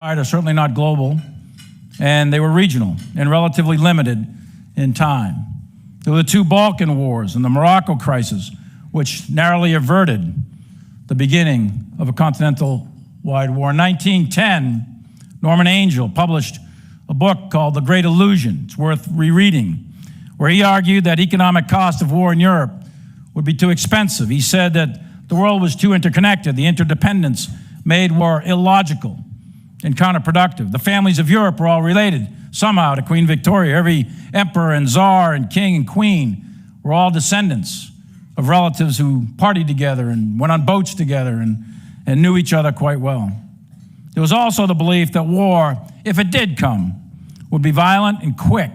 are certainly not global, and they were regional and relatively limited in time. There were the two Balkan Wars and the Morocco crisis, which narrowly averted the beginning of a continental-wide war. In 1910, Norman Angell published a book called The Great Illusion. It's worth rereading, where he argued that economic cost of war in Europe would be too expensive. He said that the world was too interconnected. The interdependence made war illogical and counterproductive. The families of Europe were all related somehow to Queen Victoria. Every emperor and czar and king and queen were all descendants of relatives who partied together and went on boats together and knew each other quite well. There was also the belief that war, if it did come, would be violent and quick.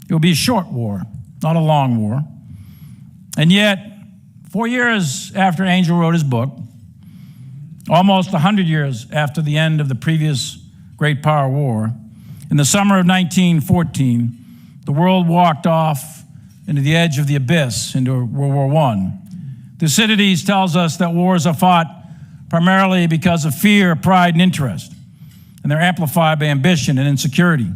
It would be a short war, not a long war. And yet, 4 years after Angell wrote his book, almost 100 years after the end of the previous Great Power War, in the summer of 1914, the world walked off into the edge of the abyss, into World War I. Thucydides tells us that wars are fought primarily because of fear, pride, and interest, and they're amplified by ambition and insecurity.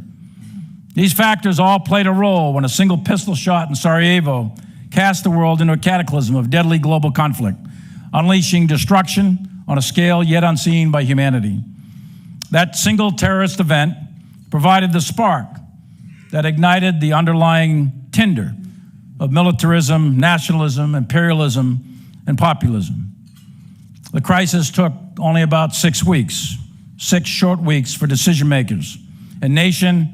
These factors all played a role when a single pistol shot in Sarajevo cast the world into a cataclysm of deadly global conflict, unleashing destruction on a scale yet unseen by humanity. That single terrorist event provided the spark that ignited the underlying tinder of militarism, nationalism, imperialism, and populism. The crisis took only about 6 weeks, 6 short weeks for decision makers, and nation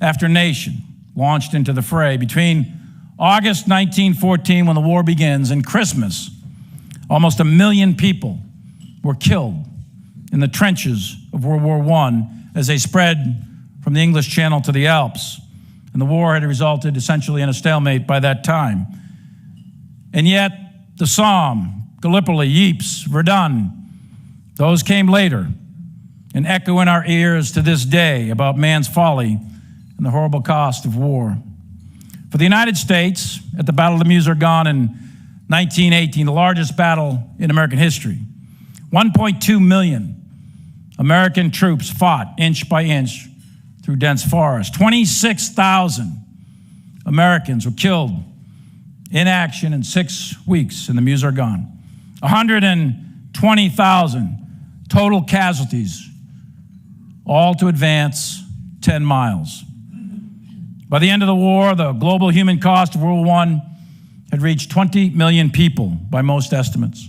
after nation launched into the fray. Between August 1914, when the war begins, and Christmas, almost 1 million people were killed in the trenches of World War I as they spread from the English Channel to the Alps. And the war had resulted essentially in a stalemate by that time. And yet, the Somme, Gallipoli, Ypres, Verdun, those came later and echo in our ears to this day about man's folly and the horrible cost of war. For the United States, at the Battle of the Meuse-Argonne in 1918, the largest battle in American history, 1.2 million American troops fought inch by inch through dense forest. 26,000 Americans were killed in action in 6 weeks in the Meuse-Argonne. 120,000 total casualties, all to advance 10 miles. By the end of the war, the global human cost of World War I had reached 20 million people by most estimates.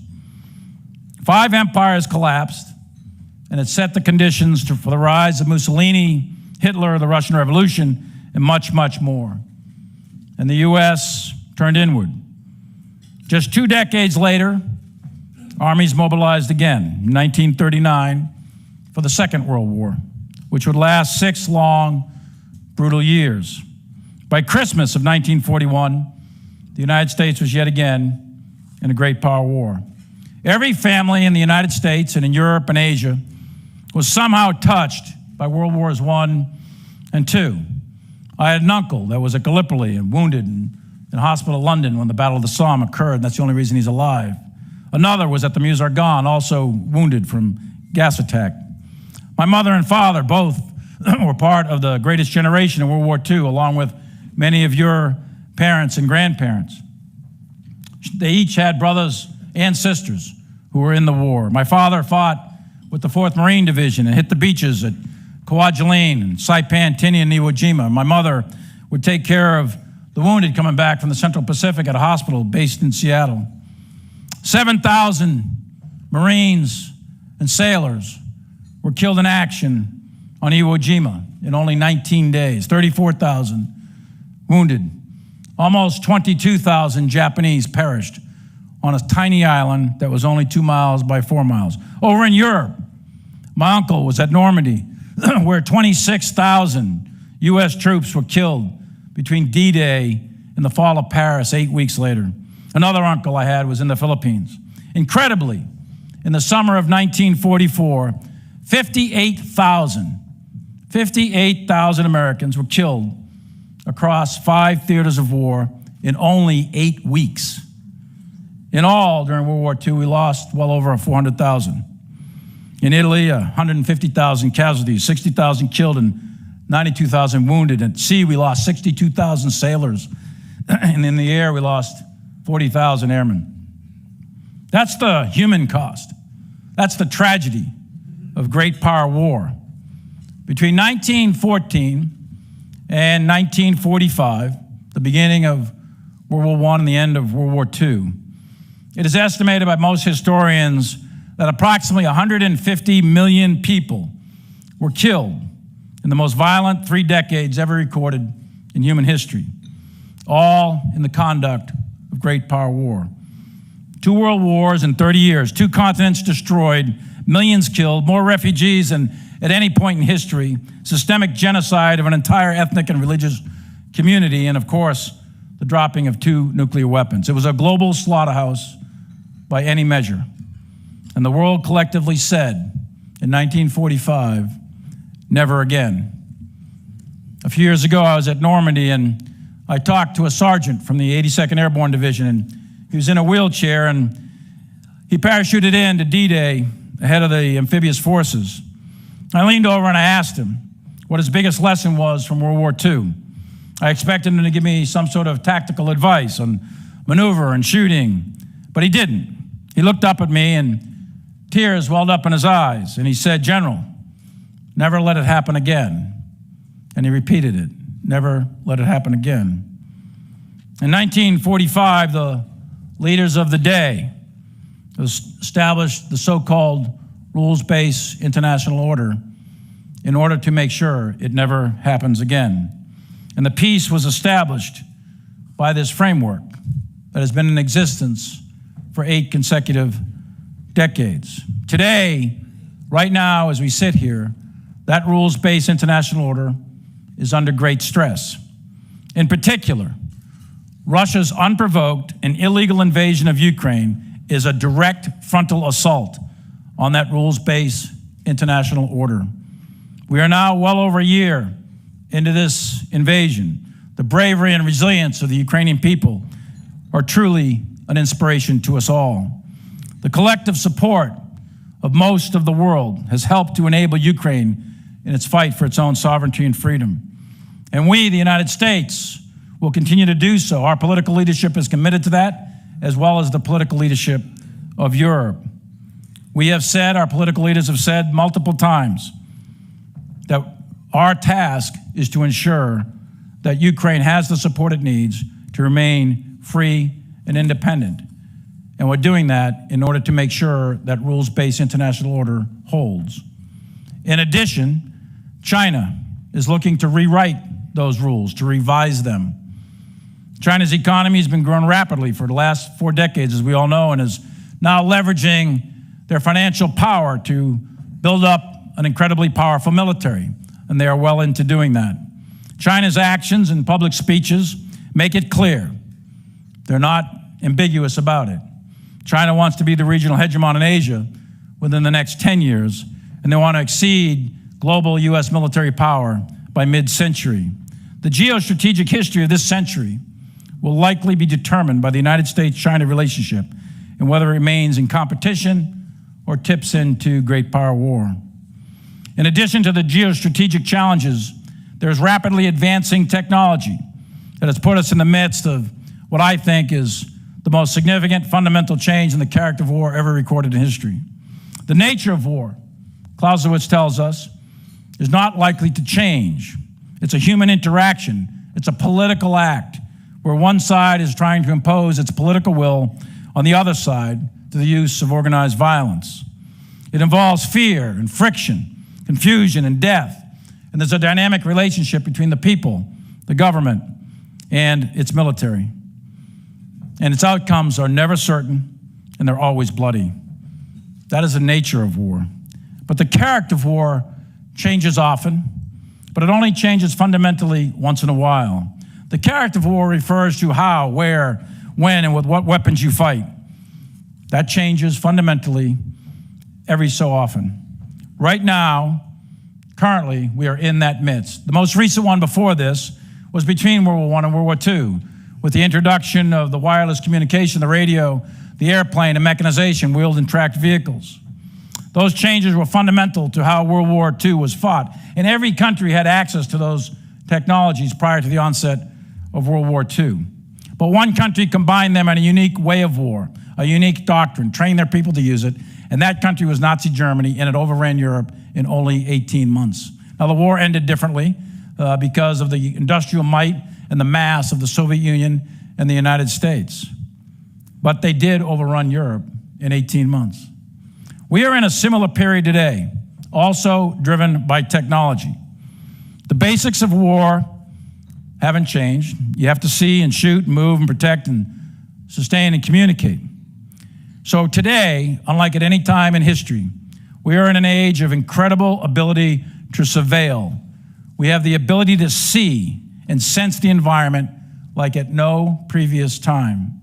5 empires collapsed, and it set the conditions for the rise of Mussolini, Hitler, the Russian Revolution, and much, much more. And the U.S. turned inward. Just 2 decades later, armies mobilized again in 1939 for the Second World War, which would last 6 long, brutal years. By Christmas of 1941, the United States was yet again in a great power war. Every family in the United States and in Europe and Asia was somehow touched by World Wars I and II. I had an uncle that was at Gallipoli and wounded in hospital in London when the Battle of the Somme occurred, and that's the only reason he's alive. Another was at the Meuse-Argonne, also wounded from gas attack. My mother and father both were part of the greatest generation in World War II, along with many of your parents and grandparents. They each had brothers and sisters who were in the war. My father fought with the 4th Marine Division and hit the beaches at Kwajalein and Saipan, Tinian, and Iwo Jima. My mother would take care of the wounded coming back from the Central Pacific at a hospital based in Seattle. 7,000 Marines and sailors were killed in action on Iwo Jima in only 19 days, 34,000 wounded. Almost 22,000 Japanese perished on a tiny island that was only 2 miles by 4 miles. Over in Europe, my uncle was at Normandy, where 26,000 U.S. troops were killed between D-Day and the fall of Paris 8 weeks later. Another uncle I had was in the Philippines. Incredibly, in the summer of 1944, 58,000 Americans were killed across 5 theaters of war in only 8 weeks. In all, during World War II, we lost well over 400,000. In Italy, 150,000 casualties, 60,000 killed and 92,000 wounded. At sea, we lost 62,000 sailors. And in the air, we lost 40,000 airmen. That's the human cost. That's the tragedy of great power war. Between 1914 and 1945, the beginning of World War I and the end of World War II, it is estimated by most historians that approximately 150 million people were killed in the most violent 3 decades ever recorded in human history, all in the conduct of great power war. 2 world wars in 30 years, 2 continents destroyed, millions killed, more refugees than at any point in history, systemic genocide of an entire ethnic and religious community, and of course, the dropping of 2 nuclear weapons. It was a global slaughterhouse by any measure. And the world collectively said in 1945, never again. A few years ago, I was at Normandy and I talked to a sergeant from the 82nd Airborne Division, and he was in a wheelchair and he parachuted into D-Day ahead of the amphibious forces. I leaned over and I asked him what his biggest lesson was from World War II. I expected him to give me some sort of tactical advice on maneuver and shooting, but he didn't. He looked up at me and tears welled up in his eyes, and he said, "General, never let it happen again." And he repeated it, "Never let it happen again." In 1945, the leaders of the day established the so-called rules-based international order in order to make sure it never happens again. And the peace was established by this framework that has been in existence for 8 consecutive decades. Today, right now, as we sit here, that rules-based international order is under great stress. In particular, Russia's unprovoked and illegal invasion of Ukraine is a direct frontal assault on that rules-based international order. We are now well over a year into this invasion. The bravery and resilience of the Ukrainian people are truly an inspiration to us all. The collective support of most of the world has helped to enable Ukraine in its fight for its own sovereignty and freedom. And we, the United States, will continue to do so. Our political leadership is committed to that, as well as the political leadership of Europe. We have said, our political leaders have said multiple times, that our task is to ensure that Ukraine has the support it needs to remain free and independent. And we're doing that in order to make sure that rules-based international order holds. In addition, China is looking to rewrite those rules, to revise them. China's economy has been growing rapidly for the last 4 decades, as we all know, and is now leveraging their financial power to build up an incredibly powerful military, and they are well into doing that. China's actions and public speeches make it clear. They're not ambiguous about it. China wants to be the regional hegemon in Asia within the next 10 years, and they want to exceed global U.S. military power by mid-century. The geostrategic history of this century will likely be determined by the United States-China relationship and whether it remains in competition or tips into great power war. In addition to the geostrategic challenges, there's rapidly advancing technology that has put us in the midst of what I think is the most significant fundamental change in the character of war ever recorded in history. The nature of war, Clausewitz tells us, is not likely to change. It's a human interaction. It's a political act where one side is trying to impose its political will on the other side through the use of organized violence. It involves fear and friction, confusion and death, and there's a dynamic relationship between the people, the government, and its military. And its outcomes are never certain, and they're always bloody. That is the nature of war. But the character of war changes often, but it only changes fundamentally once in a while. The character of war refers to how, where, when, and with what weapons you fight. That changes fundamentally every so often. Right now, currently, we are in that midst. The most recent one before this was between World War I and World War II, with the introduction of the wireless communication, the radio, the airplane, and mechanization, wheeled and tracked vehicles. Those changes were fundamental to how World War II was fought, and every country had access to those technologies prior to the onset of World War II. But one country combined them in a unique way of war, a unique doctrine, trained their people to use it, and that country was Nazi Germany, and it overran Europe in only 18 months. Now, the war ended differently because of the industrial might and the mass of the Soviet Union and the United States. But they did overrun Europe in 18 months. We are in a similar period today, also driven by technology. The basics of war haven't changed. You have to see and shoot and move and protect and sustain and communicate. So today, unlike at any time in history, we are in an age of incredible ability to surveil. We have the ability to see and sense the environment like at no previous time.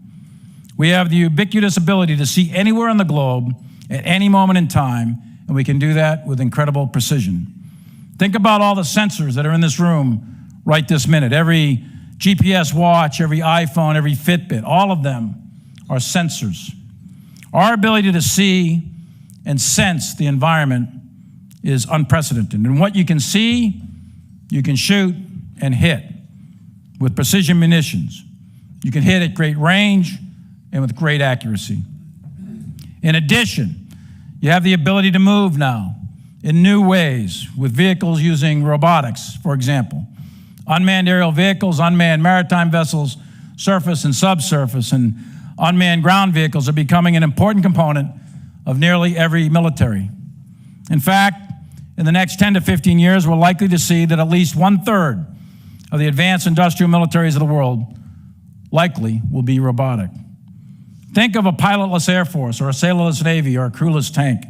We have the ubiquitous ability to see anywhere on the globe at any moment in time, and we can do that with incredible precision. Think about all the sensors that are in this room right this minute. Every GPS watch, every iPhone, every Fitbit, all of them are sensors. Our ability to see and sense the environment is unprecedented. And what you can see, you can shoot and hit with precision munitions. You can hit at great range and with great accuracy. In addition, you have the ability to move now in new ways with vehicles using robotics, for example. Unmanned aerial vehicles, unmanned maritime vessels, surface and subsurface, and unmanned ground vehicles are becoming an important component of nearly every military. In fact, in the next 10 to 15 years, we're likely to see that at least 1/3 of the advanced industrial militaries of the world likely will be robotic. Think of a pilotless Air Force or a sailorless Navy or a crewless tank,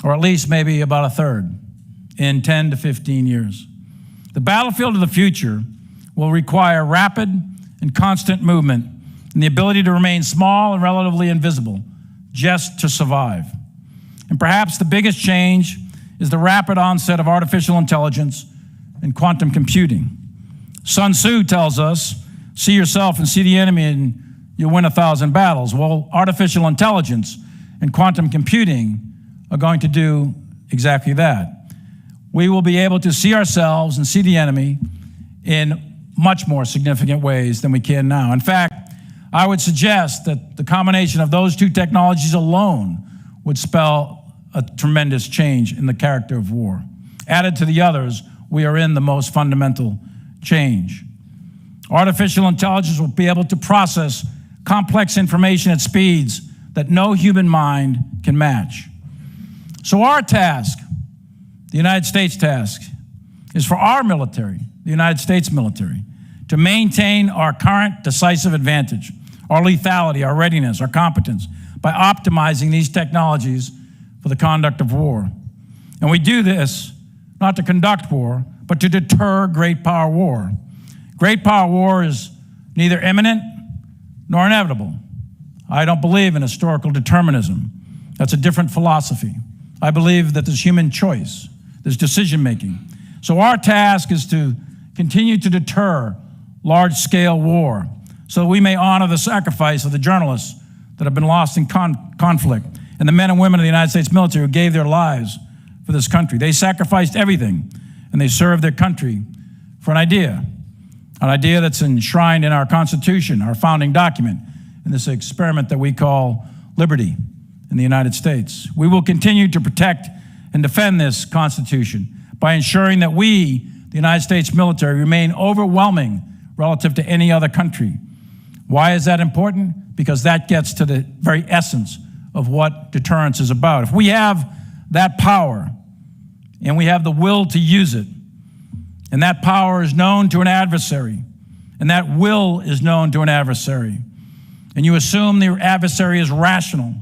or at least maybe about 1/3 in 10 to 15 years. The battlefield of the future will require rapid and constant movement and the ability to remain small and relatively invisible just to survive. And perhaps the biggest change is the rapid onset of artificial intelligence and quantum computing. Sun Tzu tells us, see yourself and see the enemy and you'll win 1,000 battles. Well, artificial intelligence and quantum computing are going to do exactly that. We will be able to see ourselves and see the enemy in much more significant ways than we can now. In fact, I would suggest that the combination of those two technologies alone would spell a tremendous change in the character of war. Added to the others, we are in the most fundamental change. Artificial intelligence will be able to process complex information at speeds that no human mind can match. So our task, the United States task, is for our military, the United States military, to maintain our current decisive advantage, our lethality, our readiness, our competence, by optimizing these technologies for the conduct of war. And we do this not to conduct war, but to deter great power war. Great power war is neither imminent nor inevitable. I don't believe in historical determinism. That's a different philosophy. I believe that there's human choice, there's decision-making. So our task is to continue to deter large-scale war so we may honor the sacrifice of the journalists that have been lost in conflict and the men and women of the United States military who gave their lives for this country. They sacrificed everything, and they served their country for an idea that's enshrined in our Constitution, our founding document, in this experiment that we call liberty in the United States. We will continue to protect and defend this Constitution by ensuring that we, the United States military, remain overwhelming relative to any other country. Why is that important? Because that gets to the very essence of what deterrence is about. If we have that power and we have the will to use it, and that power is known to an adversary, and that will is known to an adversary, and you assume the adversary is rational,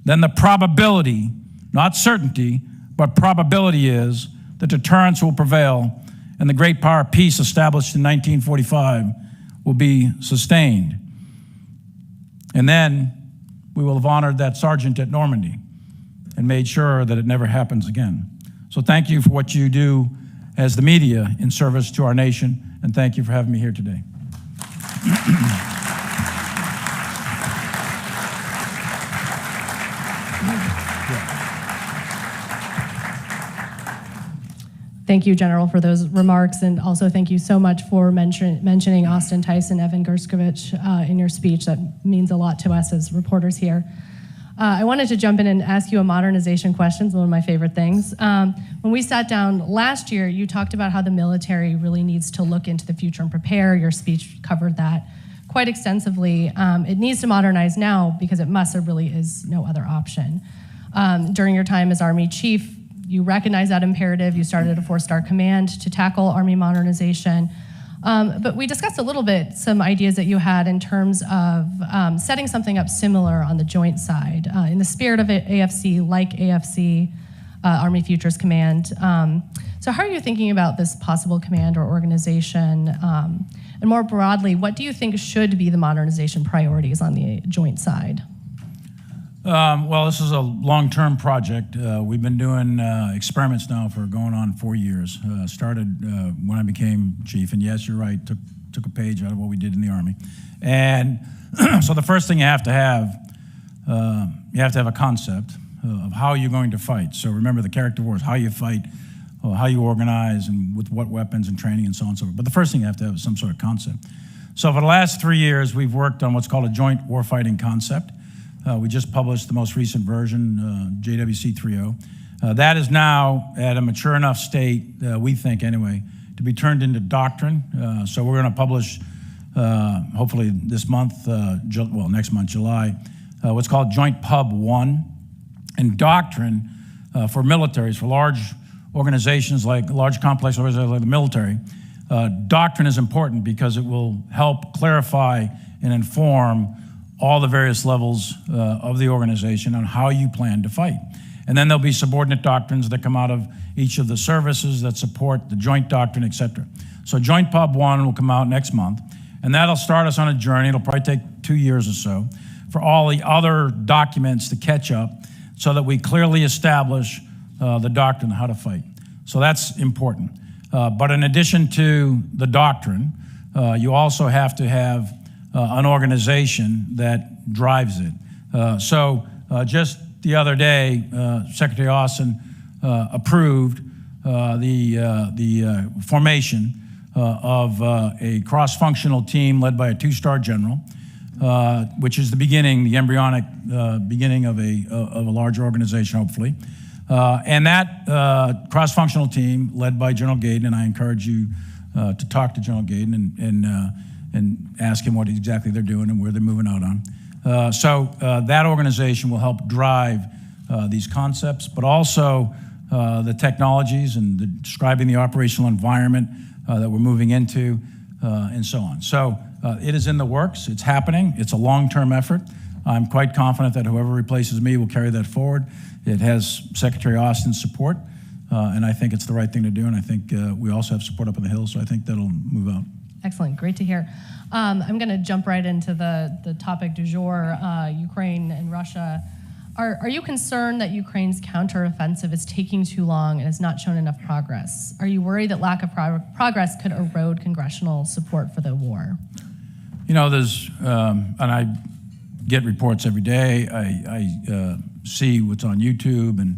then the probability, not certainty, but probability is that deterrence will prevail and the great power peace established in 1945 will be sustained. And then we will have honored that sergeant at Normandy and made sure that it never happens again. So thank you for what you do as the media in service to our nation, and thank you for having me here today. Thank you, General, for those remarks, and also thank you so much for mentioning Austin Tice and Evan Gerskovich in your speech. That means a lot to us as reporters here. I wanted to jump in and ask you a modernization question. It's one of my favorite things. When we sat down last year, you talked about how the military really needs to look into the future and prepare. Your speech covered that quite extensively. It needs to modernize now because it must. There really is no other option. During your time as Army Chief, you recognized that imperative. You started a 4-star command to tackle Army modernization. But we discussed a little bit some ideas that you had in terms of setting something up similar on the joint side. In the spirit of AFC, like AFC, Army Futures Command. So how are you thinking about this possible command or organization? And more broadly, what do you think should be the modernization priorities on the joint side? Well, this is a long-term project. We've been doing experiments now for going on 4 years. Started when I became chief, and yes, you're right, took a page out of what we did in the Army. And so the first thing you have to have a concept of how you're going to fight. So remember, the character wars, how you fight, how you organize, and with what weapons and training and so on and so forth. But the first thing you have to have is some sort of concept. So for the last 3 years, we've worked on what's called a joint warfighting concept. We just published the most recent version, JWC 3.0. That is now at a mature enough state, we think anyway, to be turned into doctrine. So we're going to publish, hopefully this month, next month, July, what's called Joint Pub 1. And doctrine for militaries, for large organizations like large complex organizations like the military, doctrine is important because it will help clarify and inform all the various levels of the organization on how you plan to fight. And then there'll be subordinate doctrines that come out of each of the services that support the joint doctrine, et cetera. So Joint Pub 1 will come out next month, and that'll start us on a journey. It'll probably take 2 years or so for all the other documents to catch up so that we clearly establish the doctrine, how to fight. So that's important. But in addition to the doctrine, you also have to have an organization that drives it. So just the other day, Secretary Austin approved the formation of a cross-functional team led by a 2-star general, which is the beginning, the embryonic beginning of a larger organization, hopefully. And that cross-functional team led by General Gaydon, and I encourage you to talk to General Gaydon and ask him what exactly they're doing and where they're moving out on. So that organization will help drive these concepts, but also the technologies and describing the operational environment that we're moving into, and so on. So it is in the works. It's happening. It's a long-term effort. I'm quite confident that whoever replaces me will carry that forward. It has Secretary Austin's support, and I think it's the right thing to do, and I think we also have support up on the Hill, so I think that'll move out. Excellent, great to hear. I'm going to jump right into the topic du jour, Ukraine and Russia. Are you concerned that Ukraine's counteroffensive is taking too long and has not shown enough progress? Are you worried that lack of progress could erode congressional support for the war? You know, there's, and I get reports every day. I see what's on YouTube, and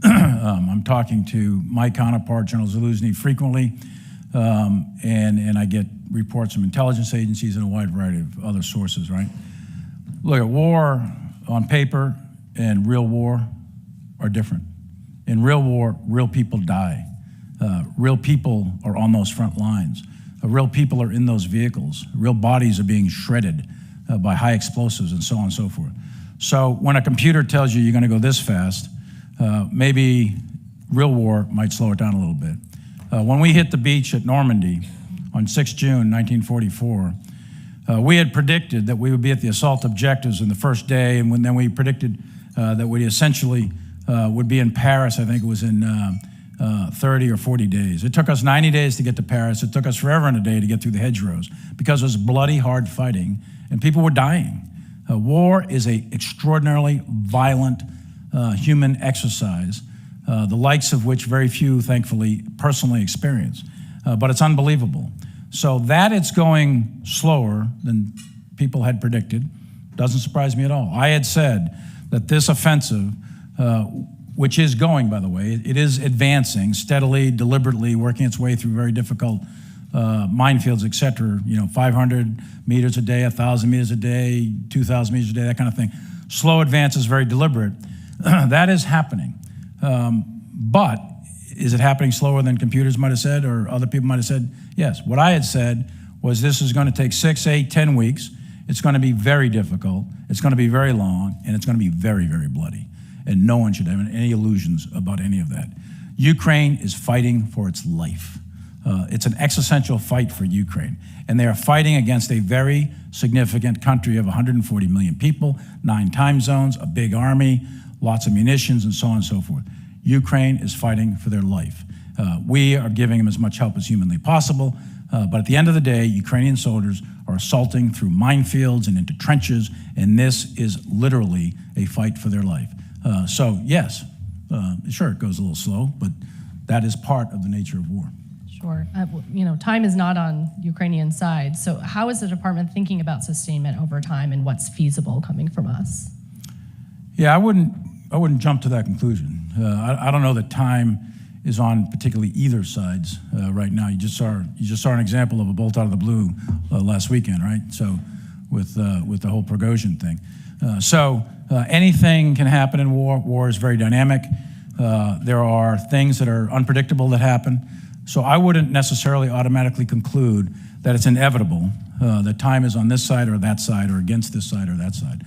I'm talking to my counterpart, General Zaluzny, frequently, and I get reports from intelligence agencies and a wide variety of other sources, right? Look, at war on paper and real war are different. In real war, real people die. Real people are on those front lines. Real people are in those vehicles. Real bodies are being shredded by high explosives and so on and so forth. So when a computer tells you you're going to go this fast, maybe real war might slow it down a little bit. When we hit the beach at Normandy on 6 June 1944, we had predicted that we would be at the assault objectives in the first day, and then we predicted that we essentially would be in Paris, I think it was in 30 or 40 days. It took us 90 days to get to Paris. It took us forever and a day to get through the hedgerows because it was bloody hard fighting and people were dying. War is an extraordinarily violent human exercise, the likes of which very few, thankfully, personally experience. But it's unbelievable. So that it's going slower than people had predicted doesn't surprise me at all. I had said that this offensive which is going, by the way. It is advancing steadily, deliberately, working its way through very difficult minefields, et cetera, 500 meters a day, 1,000 meters a day, 2,000 meters a day, that kind of thing. Slow advance is very deliberate. That is happening. But is it happening slower than computers might have said or other people might have said? Yes. What I had said was this is going to take 6, 8, 10 weeks. It's going to be very difficult. It's going to be very long, and it's going to be very, very bloody. And no one should have any illusions about any of that. Ukraine is fighting for its life. It's an existential fight for Ukraine. And they are fighting against a very significant country of 140 million people, 9 time zones, a big army, lots of munitions, and so on and so forth. Ukraine is fighting for their life. We are giving them as much help as humanly possible, but at the end of the day, Ukrainian soldiers are assaulting through minefields and into trenches, and this is literally a fight for their life. So yes, sure, it goes a little slow, but that is part of the nature of war. Sure. Time is not on Ukrainian side. So how is the department thinking about sustainment over time and what's feasible coming from us? Yeah, I wouldn't jump to that conclusion. I don't know that time is on particularly either sides right now. You just saw an example of a bolt out of the blue last weekend, right? So with the whole Prigozhin thing. Anything can happen in war. War is very dynamic. There are things that are unpredictable that happen. So I wouldn't necessarily automatically conclude that it's inevitable that time is on this side or that side or against this side or that side.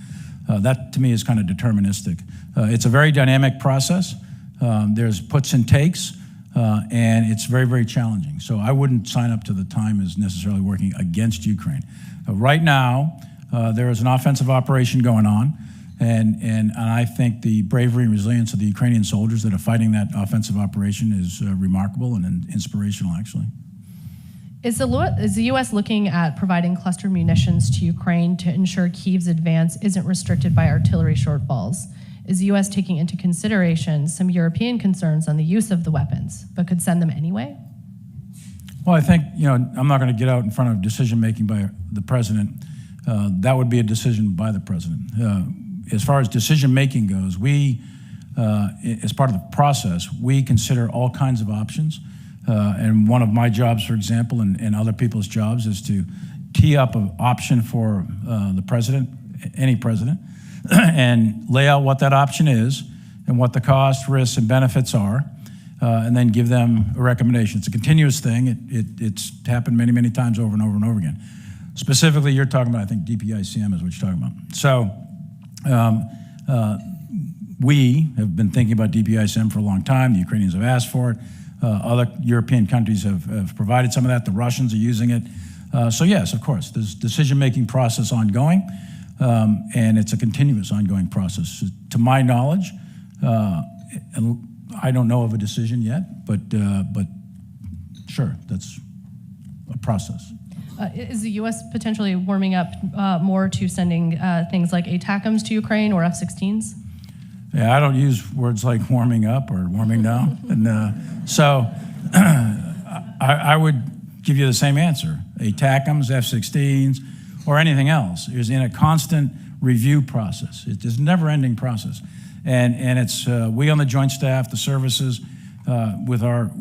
That to me is kind of deterministic. It's a very dynamic process. There's puts and takes, and it's very, very challenging. So I wouldn't sign up to the time as necessarily working against Ukraine. Right now, there is an offensive operation going on, and I think the bravery and resilience of the Ukrainian soldiers that are fighting that offensive operation is remarkable and inspirational, actually. Is the U.S. looking at providing cluster munitions to Ukraine to ensure Kyiv's advance isn't restricted by artillery shortfalls? Is the U.S. taking into consideration some European concerns on the use of the weapons, but could send them anyway? Well, I think, I'm not going to get out in front of decision-making by the president. That would be a decision by the president. As far as decision-making goes, we, as part of the process, we consider all kinds of options. And one of my jobs, for example, and other people's jobs is to tee up an option for the president, any president, and lay out what that option is and what the costs, risks, and benefits are, and then give them a recommendation. It's a continuous thing. It's happened many, many times over and over and over again. Specifically, you're talking about, I think, DPICM is what you're talking about. So we have been thinking about DPICM for a long time. The Ukrainians have asked for it. Other European countries have provided some of that. The Russians are using it. So yes, of course, there's decision-making process ongoing, and it's a continuous ongoing process. To my knowledge, and I don't know of a decision yet, but sure, that's a process. Is the U.S. potentially warming up more to sending things like ATACMs to Ukraine or F-16s? Yeah, I don't use words like warming up or warming down. And so I would give you the same answer. ATACMs, F-16s, or anything else is in a constant review process. It's a never-ending process. And it's we on the Joint Staff, the services, with our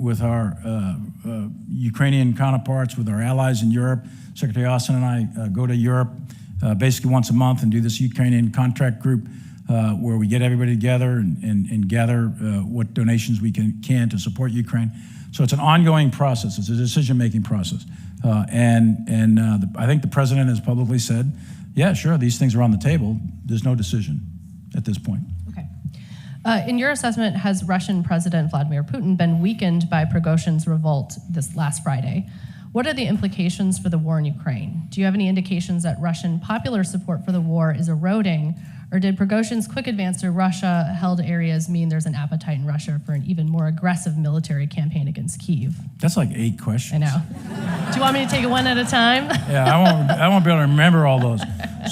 Ukrainian counterparts, with our allies in Europe. Secretary Austin and I go to Europe basically once a month and do this Ukrainian contract group where we get everybody together and gather what donations we can to support Ukraine. So it's an ongoing process. It's a decision-making process. I think the president has publicly said, yeah, sure, these things are on the table. There's no decision at this point. In your assessment, has Russian President Vladimir Putin been weakened by Prigozhin's revolt this last Friday? What are the implications for the war in Ukraine? Do you have any indications that Russian popular support for the war is eroding, or did Prigozhin's quick advance to Russia-held areas mean there's an appetite in Russia for an even more aggressive military campaign against Kyiv? That's like 8 questions. I know. Do you want me to take it one at a time? Yeah, I won't be able to remember all those.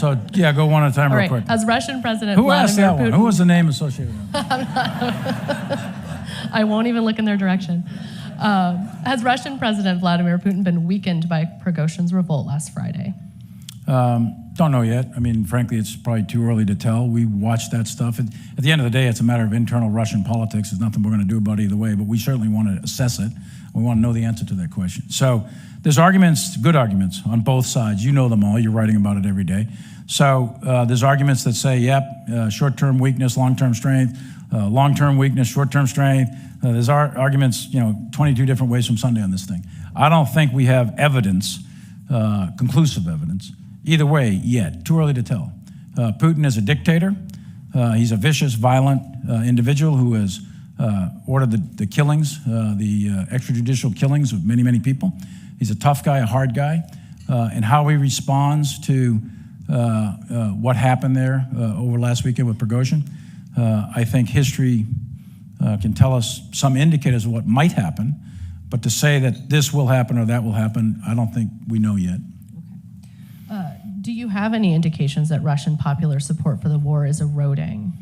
So yeah, go one at a time real quick. Has Russian President Who asked that Vladimir Putin... one? Who was the name associated with that? I won't even look in their direction. Has Russian President Vladimir Putin been weakened by Prigozhin's revolt last Friday? Don't know yet. I mean, frankly, it's probably too early to tell. We watch that stuff. At the end of the day, it's a matter of internal Russian politics. There's nothing we're going to do about it either way, but we certainly want to assess it. We want to know the answer to that question. So there's arguments, good arguments, on both sides. You know them all. You're writing about it every day. So there's arguments that say, yep, short-term weakness, long-term strength, long-term weakness, short-term strength. There's arguments, 22 different ways from Sunday on this thing. I don't think we have evidence, conclusive evidence, either way yet. Too early to tell. Putin is a dictator. He's a vicious, violent individual who has ordered the killings, the extrajudicial killings of many, many people. He's a tough guy, a hard guy. And how he responds to what happened there over last weekend with Prigozhin, I think history can tell us some indicators of what might happen, but to say that this will happen or that will happen, I don't think we know yet. Do you have any indications that Russian popular support for the war is eroding?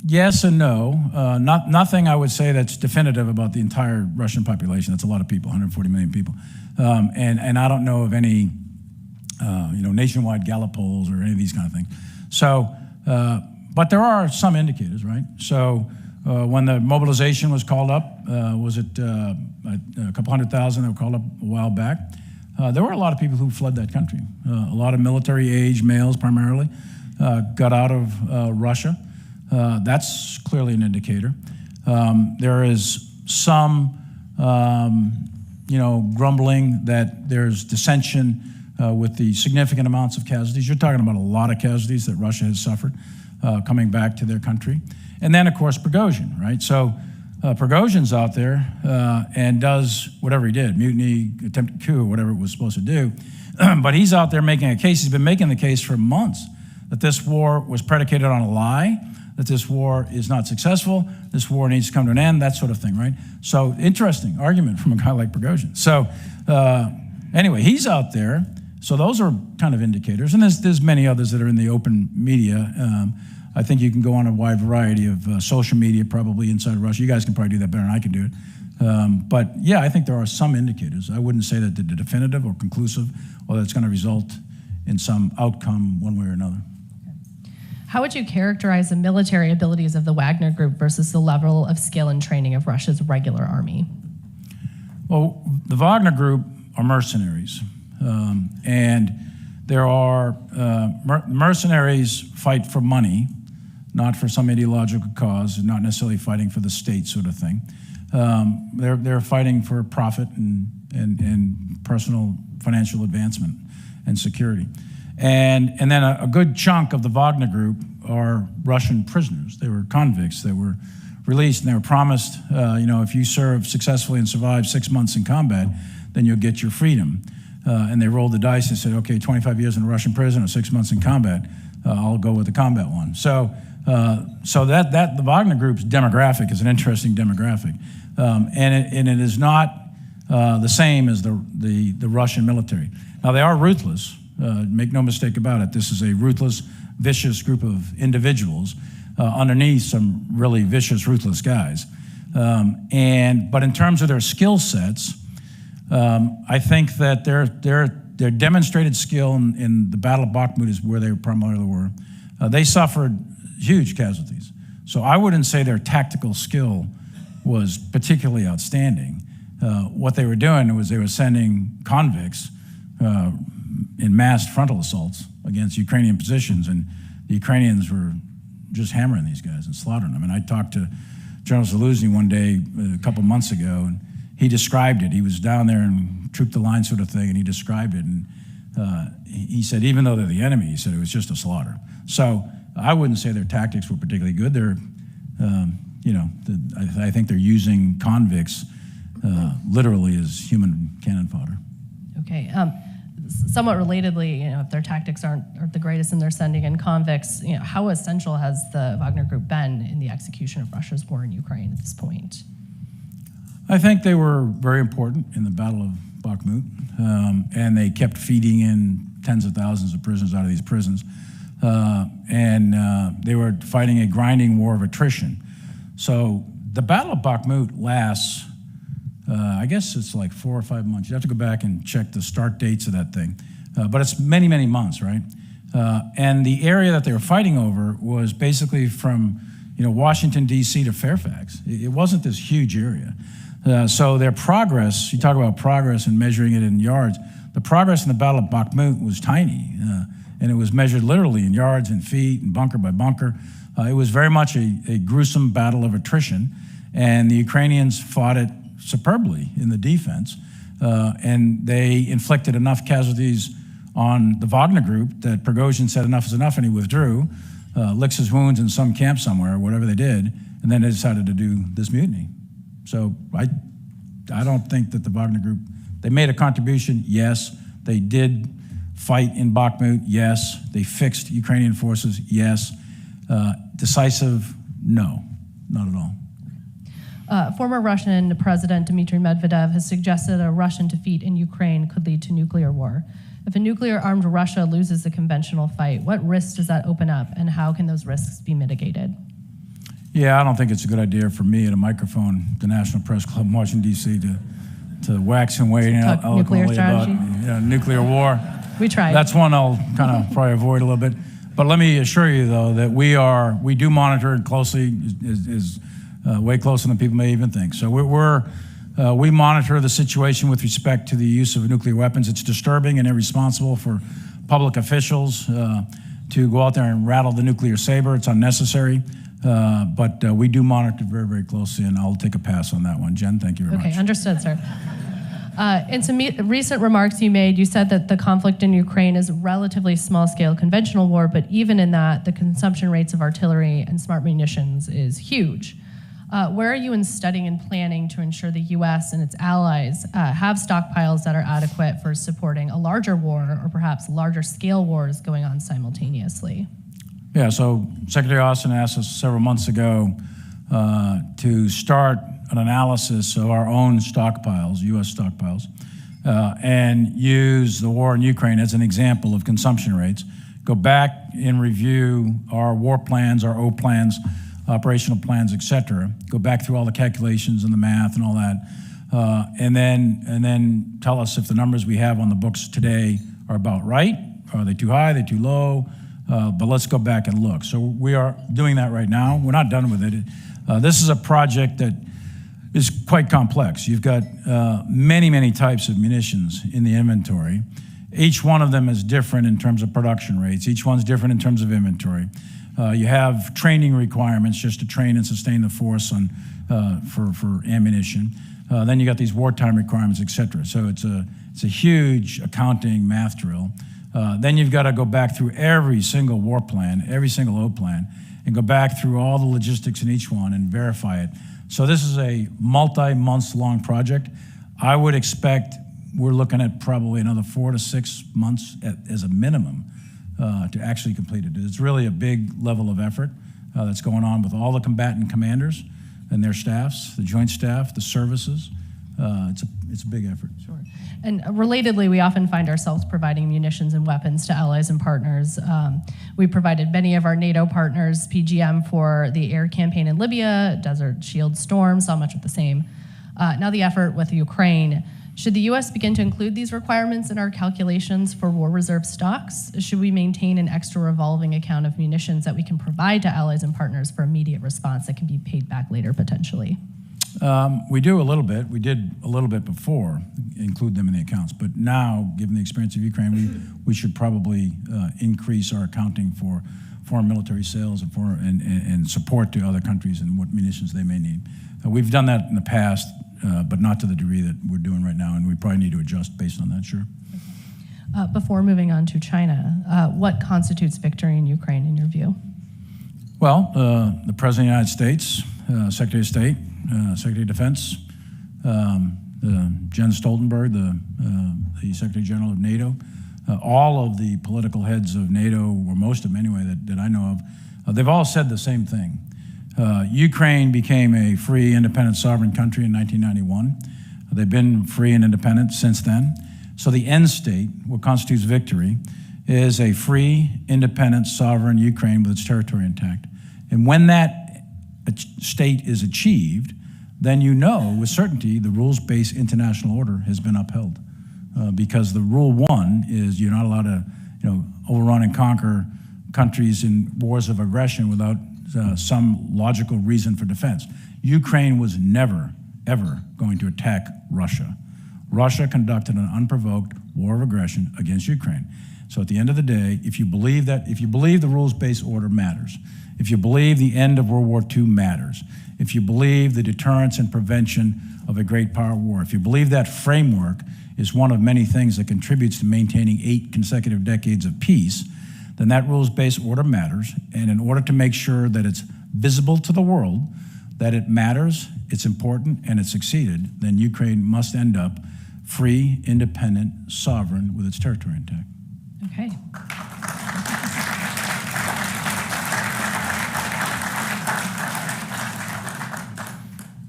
Yes and no. Nothing I would say that's definitive about the entire Russian population. That's a lot of people, 140 million people. And I don't know of any nationwide Gallup polls or any of these kind of things. So, but there are some indicators, right? So when the mobilization was called up, was it a couple 100,000 that were called up a while back? There were a lot of people who fled that country. A lot of military-age males, primarily, got out of Russia. That's clearly an indicator. There is some, grumbling that there's dissension with the significant amounts of casualties. You're talking about a lot of casualties that Russia has suffered coming back to their country. And then, of course, Prigozhin, right? So Prigozhin's out there and does whatever he did, mutiny, attempted coup, whatever it was supposed to do. But he's out there making a case. He's been making the case for months that this war was predicated on a lie, that this war is not successful, this war needs to come to an end, that sort of thing, right? So interesting argument from a guy like Prigozhin. So anyway, he's out there. So those are kind of indicators. And there's many others that are in the open media. I think you can go on a wide variety of social media, probably inside Russia. You guys can probably do that better than I can do it. But yeah, I think there are some indicators. I wouldn't say that they're definitive or conclusive, or that it's going to result in some outcome one way or another. How would you characterize the military abilities of the Wagner Group versus the level of skill and training of Russia's regular army? Well, the Wagner Group are mercenaries. And there are mercenaries fight for money, not for some ideological cause, not necessarily fighting for the state sort of thing. They're fighting for profit and personal financial advancement and security. And then a good chunk of the Wagner Group are Russian prisoners. They were convicts that were released, and they were promised, if you serve successfully and survive 6 months in combat, then you'll get your freedom. And they rolled the dice and said, okay, 25 years in a Russian prison or 6 months in combat, I'll go with the combat one. So that the Wagner Group's demographic is an interesting demographic. And it is not the same as the Russian military. Now, they are ruthless. Make no mistake about it. This is a ruthless, vicious group of individuals underneath some really vicious, ruthless guys. But in terms of their skill sets, I think that their demonstrated skill in the Battle of Bakhmut is where they primarily were. They suffered huge casualties. So I wouldn't say their tactical skill was particularly outstanding. What they were doing was they were sending convicts in massed frontal assaults against Ukrainian positions, and the Ukrainians were just hammering these guys and slaughtering them. And I talked to General Zaluzny one day a couple months ago, and he described it. He was down there and trooped the line sort of thing, and he described it. And he said, even though they're the enemy, he said it was just a slaughter. So I wouldn't say their tactics were particularly good. They're, I think they're using convicts literally as human cannon fodder. Okay. Somewhat relatedly, if their tactics aren't the greatest and they're sending in convicts, how essential has the Wagner Group been in the execution of Russia's war in Ukraine at this point? I think they were very important in the Battle of Bakhmut, and they kept feeding in tens of thousands of prisoners out of these prisons. They were fighting a grinding war of attrition. So the Battle of Bakhmut lasts, I guess it's like 4 or 5 months. You have to go back and check the start dates of that thing. but it's many, many months, right? And the area that they were fighting over was basically from Washington, D.C. to Fairfax. It wasn't this huge area. So their progress, you talk about progress and measuring it in yards, the progress in the Battle of Bakhmut was tiny, and it was measured literally in yards and feet and bunker by bunker. It was very much a gruesome battle of attrition, and the Ukrainians fought it superbly in the defense, and they inflicted enough casualties on the Wagner group that Prigozhin said enough is enough, and he withdrew, licks his wounds in some camp somewhere, whatever they did, and then they decided to do this mutiny. So I don't think that the Wagner group, they made a contribution, yes. They did fight in Bakhmut, yes. They fixed Ukrainian forces, yes. Decisive, no, not at all. Former Russian President Dmitry Medvedev has suggested a Russian defeat in Ukraine could lead to nuclear war. If a nuclear-armed Russia loses the conventional fight, what risks does that open up, and how can those risks be mitigated? Yeah, I don't think it's a good idea for me at a microphone, the National Press Club in Washington, D.C., to wax and wane eloquently about nuclear war. We tried. That's one I'll kind of probably avoid a little bit. But let me assure you, though, that we do monitor it closely, is way closer than people may even think. So we monitor the situation with respect to the use of nuclear weapons. It's disturbing and irresponsible for public officials to go out there and rattle the nuclear saber. It's unnecessary. But we do monitor very, very closely, and I'll take a pass on that one. Jen, thank you very much. Okay, understood, sir. In some recent remarks you made, you said that the conflict in Ukraine is a relatively small-scale conventional war, but even in that, the consumption rates of artillery and smart munitions is huge. Where are you in studying and planning to ensure the U.S. and its allies have stockpiles that are adequate for supporting a larger war or perhaps larger-scale wars going on simultaneously? Yeah, so Secretary Austin asked us several months ago to start an analysis of our own stockpiles, U.S. stockpiles, and use the war in Ukraine as an example of consumption rates. Go back and review our war plans, our O plans, operational plans, et cetera. Go back through all the calculations and the math and all that, and then tell us if the numbers we have on the books today are about right. Are they too high? Are they too low? But let's go back and look. So we are doing that right now. We're not done with it. This is a project that is quite complex. You've got many, many types of munitions in the inventory. Each one of them is different in terms of production rates. Each one's different in terms of inventory. You have training requirements just to train and sustain the force on for ammunition. Then you got these wartime requirements, et cetera. So it's a huge accounting math drill. Then you've got to go back through every single war plan, every single O plan, and go back through all the logistics in each one and verify it. So this is a multi-months-long project. I would expect we're looking at probably another 4 to 6 months as a minimum to actually complete it. It's really a big level of effort that's going on with all the combatant commanders and their staffs, the joint staff, the services. It's a big effort. Sure. And relatedly, we often find ourselves providing munitions and weapons to allies and partners. We provided many of our NATO partners PGM for the air campaign in Libya, Desert Shield Storm, saw much of the same. Now the effort with Ukraine. Should the U.S. begin to include these requirements in our calculations for war reserve stocks? Should we maintain an extra revolving account of munitions that we can provide to allies and partners for immediate response that can be paid back later potentially? We do a little bit. We did a little bit before, include them in the accounts. But now, given the experience of Ukraine, we should probably increase our accounting for foreign military sales and support to other countries and what munitions they may need. We've done that in the past, but not to the degree that we're doing right now, and we probably need to adjust based on that, sure. Before moving on to China, what constitutes victory in Ukraine in your view? Well, the President of the United States, Secretary of State, Secretary of Defense, Jens Stoltenberg, the Secretary General of NATO, all of the political heads of NATO, or most of them anyway, that I know of, they've all said the same thing. Ukraine became a free, independent, sovereign country in 1991. They've been free and independent since then. So the end state, what constitutes victory, is a free, independent, sovereign Ukraine with its territory intact. And when that state is achieved, then you know with certainty the rules-based international order has been upheld. because the rule one is you're not allowed to, overrun and conquer countries in wars of aggression without some logical reason for defense. Ukraine was never, ever going to attack Russia. Russia conducted an unprovoked war of aggression against Ukraine. So at the end of the day, if you believe the rules-based order matters, if you believe the end of World War II matters, if you believe the deterrence and prevention of a great power war, if you believe that framework is one of many things that contributes to maintaining 8 consecutive decades of peace, then that rules-based order matters. And in order to make sure that it's visible to the world, that it matters, it's important, and it's succeeded, then Ukraine must end up free, independent, sovereign with its territory intact. Okay.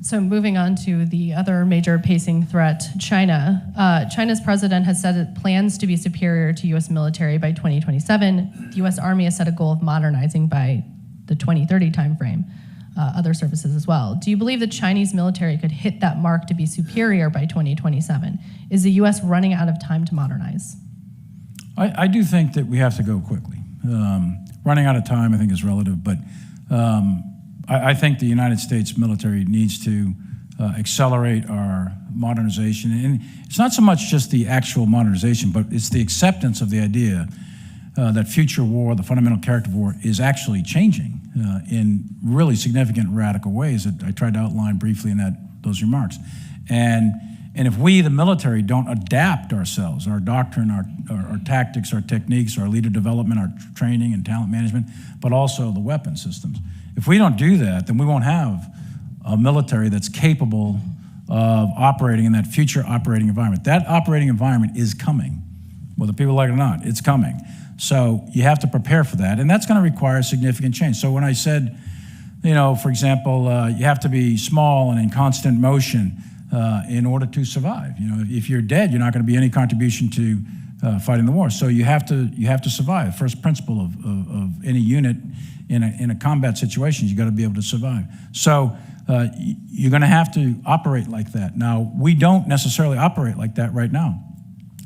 So moving on to the other major pacing threat, China. China's president has said it plans to be superior to U.S. military by 2027. The U.S. Army has set a goal of modernizing by the 2030 timeframe, other services as well. Do you believe the Chinese military could hit that mark to be superior by 2027? Is the U.S. running out of time to modernize? I do think that we have to go quickly. Running out of time, I think, is relative, but I think the United States military needs to accelerate our modernization. And it's not so much just the actual modernization, but it's the acceptance of the idea that future war, the fundamental character of war, is actually changing in really significant, radical ways that I tried to outline briefly in those remarks. And if we, the military, don't adapt ourselves, our doctrine, our tactics, our techniques, our leader development, our training and talent management, but also the weapon systems, if we don't do that, then we won't have a military that's capable of operating in that future operating environment. That operating environment is coming, whether people like it or not, it's coming. So you have to prepare for that, and that's going to require significant change. So when I said, for example, you have to be small and in constant motion in order to survive. If you're dead, you're not going to be any contribution to fighting the war. So you have to survive. First principle of any unit in a combat situation, you got to be able to survive. So you're going to have to operate like that. Now, we don't necessarily operate like that right now,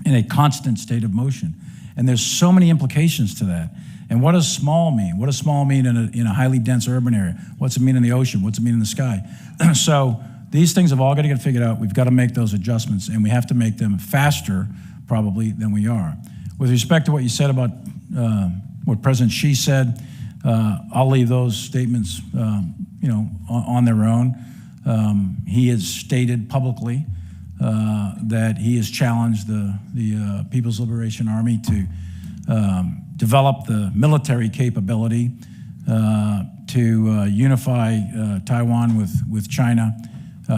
in a constant state of motion. And there's so many implications to that. And what does small mean? What does small mean in a highly dense urban area? What's it mean in the ocean? What's it mean in the sky? So these things have all got to get figured out. We've got to make those adjustments, and we have to make them faster, probably, than we are. With respect to what you said about what President Xi said, I'll leave those statements, on their own. He has stated publicly that he has challenged the People's Liberation Army to develop the military capability to unify Taiwan with China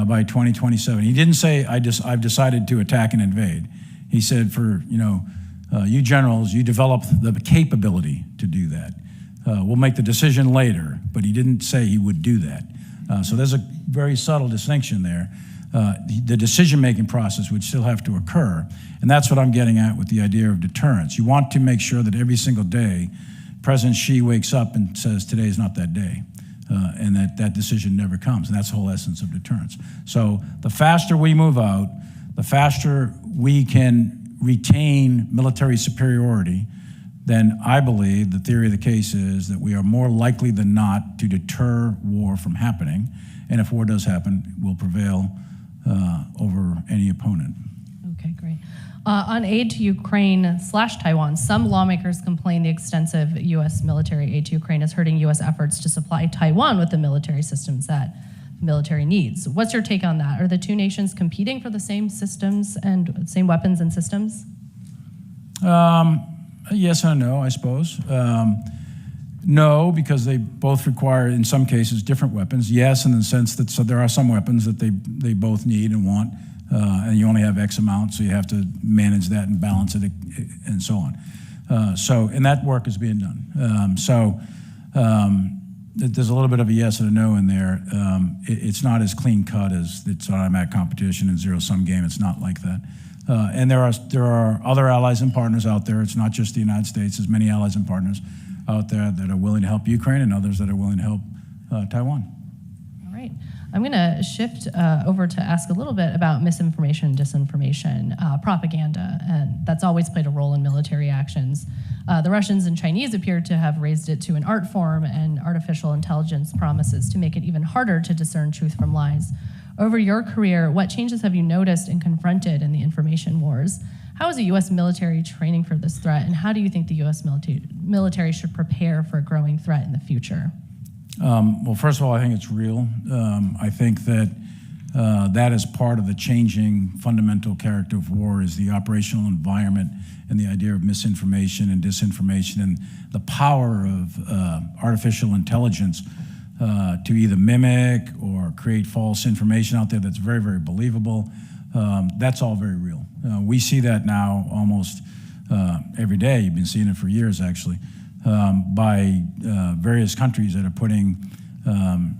by 2027. He didn't say, I've decided to attack and invade. He said, you generals, you develop the capability to do that. We'll make the decision later, but he didn't say he would do that. So there's a very subtle distinction there. The decision-making process would still have to occur, and that's what I'm getting at with the idea of deterrence. You want to make sure that every single day, President Xi wakes up and says, today is not that day, and that decision never comes, and that's the whole essence of deterrence. So the faster we move out, the faster we can retain military superiority, then I believe the theory of the case is that we are more likely than not to deter war from happening, and if war does happen, we'll prevail over any opponent. Okay, great. On aid to Ukraine/Taiwan, some lawmakers complain the extensive U.S. military aid to Ukraine is hurting U.S. efforts to supply Taiwan with the military systems that the military needs. What's your take on that? Are the two nations competing for the same systems and same weapons and systems? Yes and no, I suppose. No, because they both require, in some cases, different weapons. Yes, in the sense that there are some weapons that they both need and want, and you only have X amount, so you have to manage that and balance it, and so on. And that work is being done. There's a little bit of a yes and a no in there. It's not as clean cut as it's an automatic competition and zero-sum game. It's not like that. And there are other allies and partners out there. It's not just the United States. There's many allies and partners out there that are willing to help Ukraine and others that are willing to help Taiwan. All right. I'm going to shift over to ask a little bit about misinformation, disinformation, propaganda, and that's always played a role in military actions. The Russians and Chinese appear to have raised it to an art form, and artificial intelligence promises to make it even harder to discern truth from lies. Over your career, what changes have you noticed and confronted in the information wars? How is the U.S. military training for this threat, and how do you think the U.S. military should prepare for a growing threat in the future? Well, first of all, I think it's real. I think that that is part of the changing fundamental character of war, is the operational environment and the idea of misinformation and disinformation and the power of artificial intelligence to either mimic or create false information out there that's very, very believable. That's all very real. We see that now almost every day. You've been seeing it for years, actually, by various countries that are putting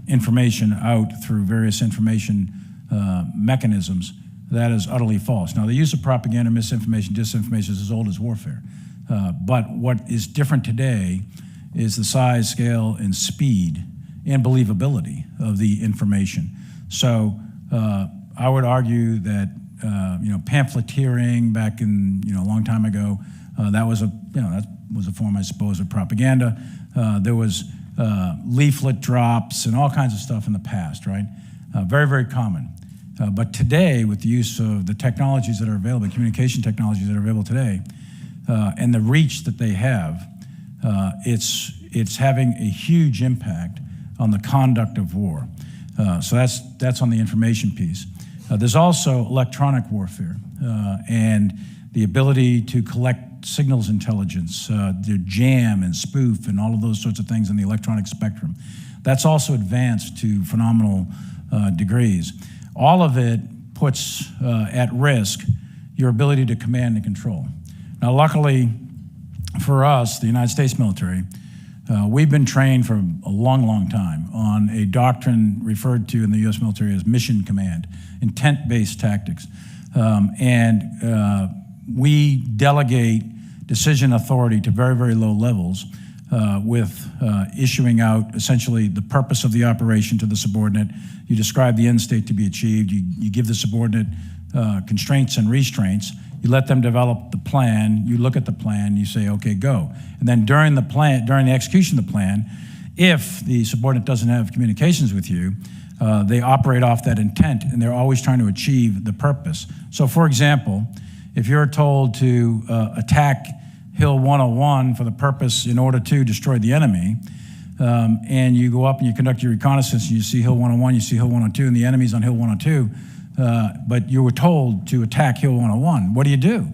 information out through various information mechanisms that is utterly false. Now, the use of propaganda, misinformation, disinformation is as old as warfare. But what is different today is the size, scale, and speed and believability of the information. So I would argue that pamphleteering back in a long time ago, that was a form, I suppose, of propaganda. There was leaflet drops and all kinds of stuff in the past, right? Very, very common. But today, with the use of the technologies that are available, communication technologies that are available today, and the reach that they have, it's having a huge impact on the conduct of war. So that's on the information piece. There's also electronic warfare and the ability to collect signals intelligence, the jam and spoof and all of those sorts of things in the electronic spectrum. That's also advanced to phenomenal degrees. All of it puts at risk your ability to command and control. Now, luckily for us, the United States military, we've been trained for a long, long time on a doctrine referred to in the U.S. military as mission command, intent-based tactics. We delegate decision authority to very, very low levels with issuing out essentially the purpose of the operation to the subordinate. You describe the end state to be achieved. You give the subordinate constraints and restraints. You let them develop the plan. You look at the plan. You say, okay, go. And then during the execution of the plan, if the subordinate doesn't have communications with you, they operate off that intent, and they're always trying to achieve the purpose. So, for example, if you're told to attack Hill 101 for the purpose in order to destroy the enemy, and you go up and you conduct your reconnaissance, and you see Hill 101, you see Hill 102, and the enemy's on Hill 102, but you were told to attack Hill 101. What do?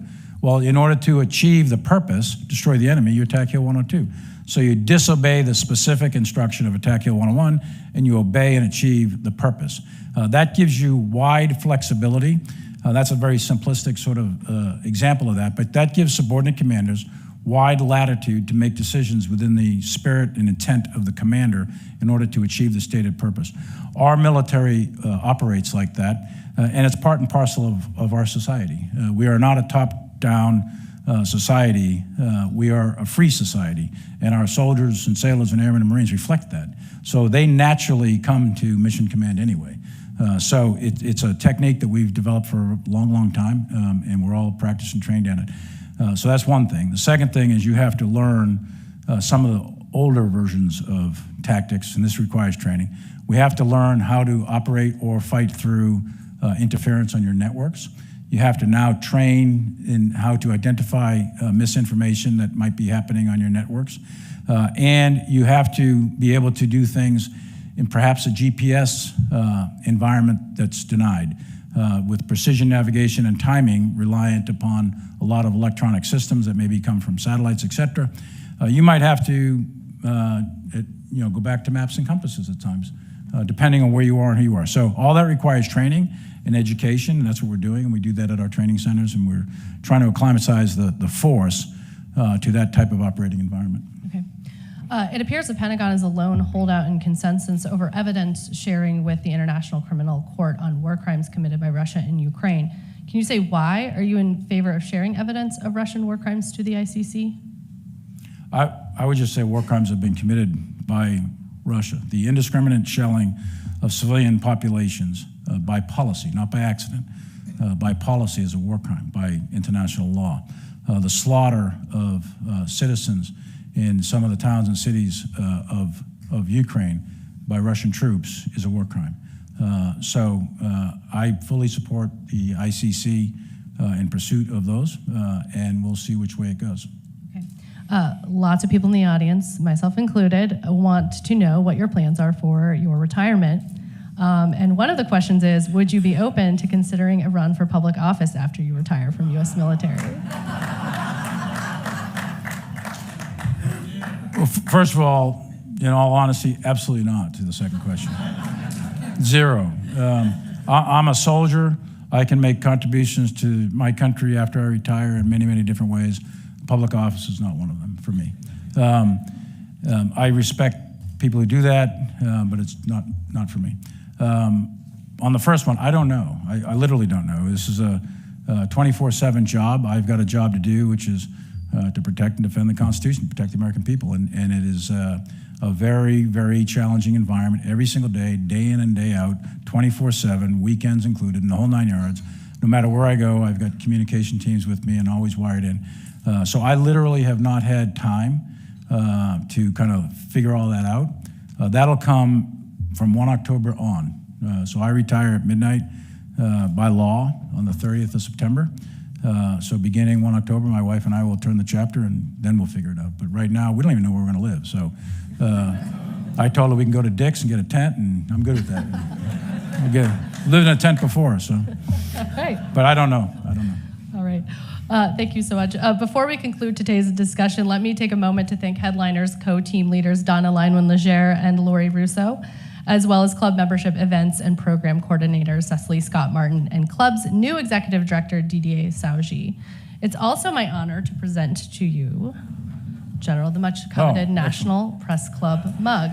Well, in order to achieve the purpose, destroy the enemy, you attack Hill 102. So you disobey the specific instruction of attack Hill 101, and you obey and achieve the purpose. That gives you wide flexibility. That's a very simplistic sort of example of that, but that gives subordinate commanders wide latitude to make decisions within the spirit and intent of the commander in order to achieve the stated purpose. Our military operates like that, and it's part and parcel of our society. We are not a top-down society. We are a free society, and our soldiers and sailors and airmen and Marines reflect that. So they naturally come to mission command anyway. So it's a technique that we've developed for a long, long time, and we're all practiced and trained in it. So that's one thing. The second thing is you have to learn some of the older versions of tactics, and this requires training. We have to learn how to operate or fight through interference on your networks. You have to now train in how to identify misinformation that might be happening on your networks. And you have to be able to do things in perhaps a GPS environment that's denied, with precision navigation and timing reliant upon a lot of electronic systems that maybe come from satellites, et cetera. You might have to go back to maps and compasses at times, depending on where you are and who you are. So all that requires training and education, and that's what we're doing, and we do that at our training centers, and we're trying to acclimatize the force to that type of operating environment. Okay. It appears the Pentagon is a lone holdout in consensus over evidence sharing with the International Criminal Court on war crimes committed by Russia in Ukraine. Can you say why are you in favor of sharing evidence of Russian war crimes to the ICC? I would just say war crimes have been committed by Russia. The indiscriminate shelling of civilian populations by policy, not by accident, by policy is a war crime by international law. The slaughter of citizens in some of the towns and cities of Ukraine by Russian troops is a war crime. So I fully support the ICC in pursuit of those, and we'll see which way it goes. Lots of people in the audience, myself included, want to know what your plans are for your retirement. And one of the questions is, would you be open to considering a run for public office after you retire from U.S. military? Well, first of all, in all honesty, absolutely not to the second question. Zero. I'm a soldier. I can make contributions to my country after I retire in many, many different ways. Public office is not one of them for me. I respect people who do that, but it's not for me. On the first one, I don't know. I literally don't know. This is a 24/7 job. I've got a job to do, which is to protect and defend the Constitution, protect the American people. And it is a very, very challenging environment every single day, day in and day out, 24/7, weekends included, and the whole 9 yards. No matter where I go, I've got communication teams with me and always wired in. So I literally have not had time to kind of figure all that out. That'll come from 1 October on. So I retire at midnight by law on the 30th of September. So beginning 1 October, my wife and I will turn the chapter, and then we'll figure it out. But right now, we don't even know where we're going to live. So I told her we can go to Dick's and get a tent, and I'm good with that. We lived in a tent before, so. Right. But I don't know. All right. Thank you so much. Before we conclude today's discussion, let me take a moment to thank Headliners co-team leaders Donna Lineman-Legere and Lori Russo, as well as club membership events and program coordinators Cecily Scott Martin and club's new executive director Didier Sauji. It's also my honor to present to you, General, the much coveted National Press Club mug.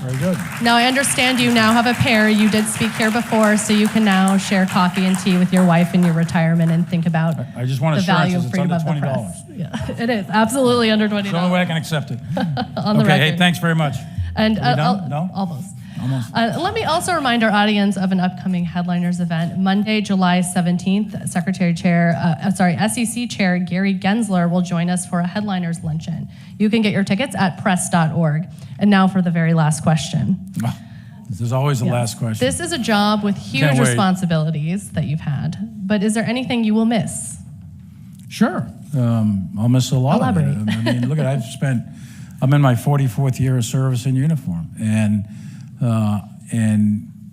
Very good. Now, I understand you now have a pair. You did speak here before, so you can now share coffee and tea with your wife in your retirement and think about I just want the value assurances of it's freedom under of the $20. press. Yeah, it is absolutely under $20. It's the only way I can accept it. On the okay, record. hey, thanks very much. And Are we done? No? Almost. Almost. Let me also remind our audience of an upcoming Headliners event. Monday, July 17th, SEC Chair Gary Gensler will join us for a Headliners luncheon. You can get your tickets at press.org. And now for the very last question. This is always the last question. This is a job with huge responsibilities that you've had, but is there anything you will miss? Sure. I'll miss a lot of it. I mean, look, I'm in my 44th year of service in uniform, and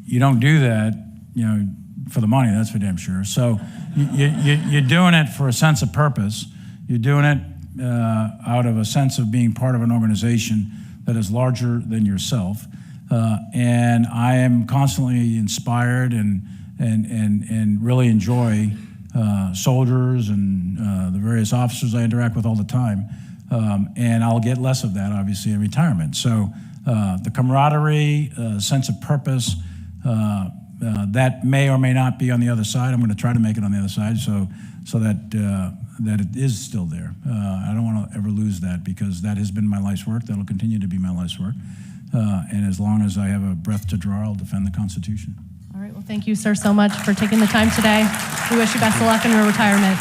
you don't do that, for the money. That's for damn sure. So you're doing it for a sense of purpose. You're doing it out of a sense of being part of an organization that is larger than yourself. And I am constantly inspired and really enjoy soldiers and the various officers I interact with all the time. And I'll get less of that, obviously, in retirement. So the camaraderie, sense of purpose, that may or may not be on the other side. I'm going to try to make it on the other side so that it is still there. I don't want to ever lose that, because that has been my life's work. That'll continue to be my life's work. And as long as I have a breath to draw, I'll defend the Constitution. All right. Well, thank you, sir, so much for taking the time today. We wish you best of luck in your retirement.